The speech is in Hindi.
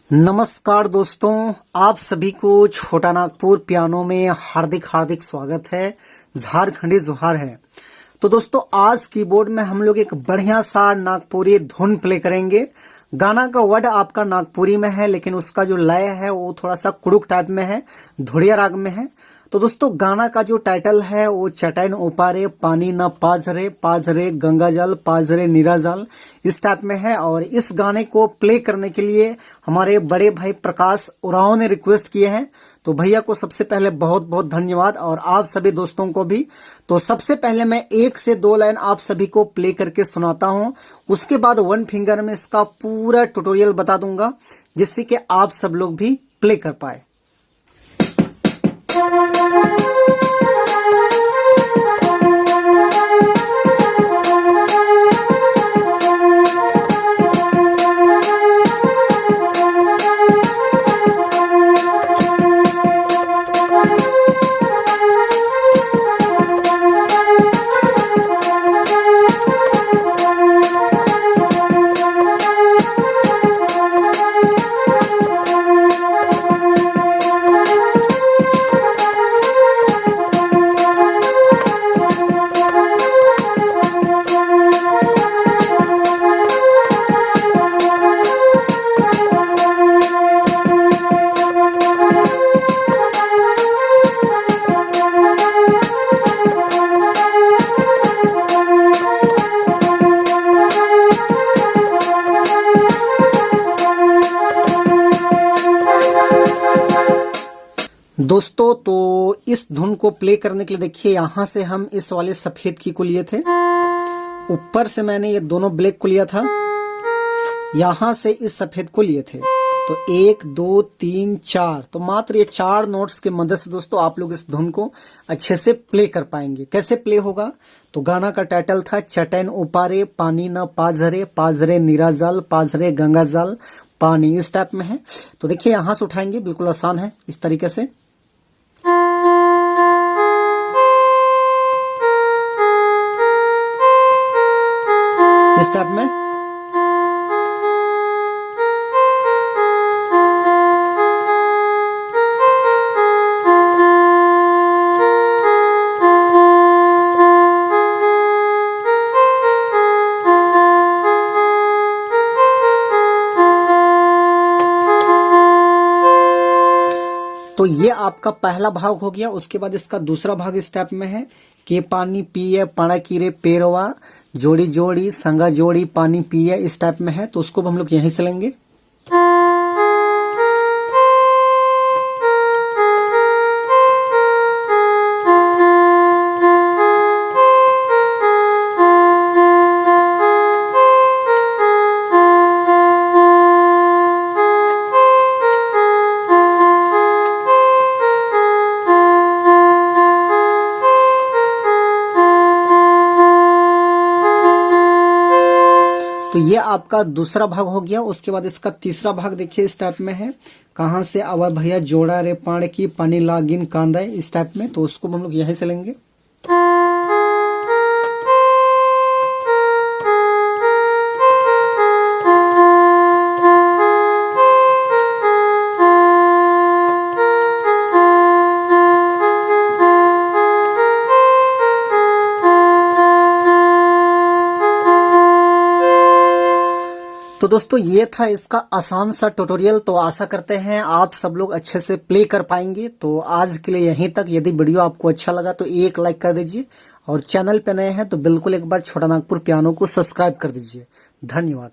नमस्कार दोस्तों, आप सभी को छोटा नागपुर पियानो में हार्दिक हार्दिक स्वागत है। झारखंडी जोहार है। तो दोस्तों आज कीबोर्ड में हम लोग एक बढ़िया सा नागपुरी धुन प्ले करेंगे। गाना का वर्ड आपका नागपुरी में है, लेकिन उसका जो लय है वो थोड़ा सा कुड़ुक टाइप में है, धुड़िया राग में है। तो दोस्तों गाना का जो टाइटल है वो चटैन उपारे पानी न पाझरे पाझरे गंगा जल पाझरे नीरा जल, इस टाइप में है। और इस गाने को प्ले करने के लिए हमारे बड़े भाई प्रकाश उरांव ने रिक्वेस्ट किए हैं। तो भैया को सबसे पहले बहुत बहुत धन्यवाद, और आप सभी दोस्तों को भी। तो सबसे पहले मैं 1 से 2 लाइन आप सभी को प्ले करके सुनाता हूं, उसके बाद 1 फिंगर में इसका पूरा ट्यूटोरियल बता दूंगा, जिससे कि आप सब लोग भी प्ले कर पाए। दोस्तों तो इस धुन को प्ले करने के लिए देखिए, यहां से हम इस वाले सफेद की को लिए थे, ऊपर से मैंने ये दोनों ब्लैक को लिया था, यहां से इस सफेद को लिए थे। तो 1 2 3 4, तो मात्र ये 4 नोट्स की मदद से दोस्तों आप लोग इस धुन को अच्छे से प्ले कर पाएंगे। कैसे प्ले होगा? तो गाना का टाइटल था चटैन उपारे पानी न पाझरे पाझरे नीरा जल पाझरे गंगा जल पानी, इस टाइप में है। तो देखिए यहां से उठाएंगे, बिल्कुल आसान है, इस तरीके से। इस टाइप में। तो ये आपका पहला भाग हो गया। उसके बाद इसका दूसरा भाग इस टाइप में है कि पानी पिए पाड़ा कीरे पेरवा जोड़ी जोड़ी संगा जोड़ी पानी पिए, इस टाइप में है। तो उसको हम लोग यहीं से लेंगे। तो ये आपका दूसरा भाग हो गया। उसके बाद इसका तीसरा भाग देखिए इस टाइप में है, कहां से आवा भैया जोड़ा रे पाड़ की पानी लागिन कांदा, इस टाइप में। तो उसको हम लोग यहीं से लेंगे। तो दोस्तों ये था इसका आसान सा ट्यूटोरियल। तो आशा करते हैं आप सब लोग अच्छे से प्ले कर पाएंगे। तो आज के लिए यहीं तक। यदि वीडियो आपको अच्छा लगा तो एक लाइक कर दीजिए, और चैनल पे नए हैं तो बिल्कुल एक बार छोटा नागपुर पियानो को सब्सक्राइब कर दीजिए। धन्यवाद।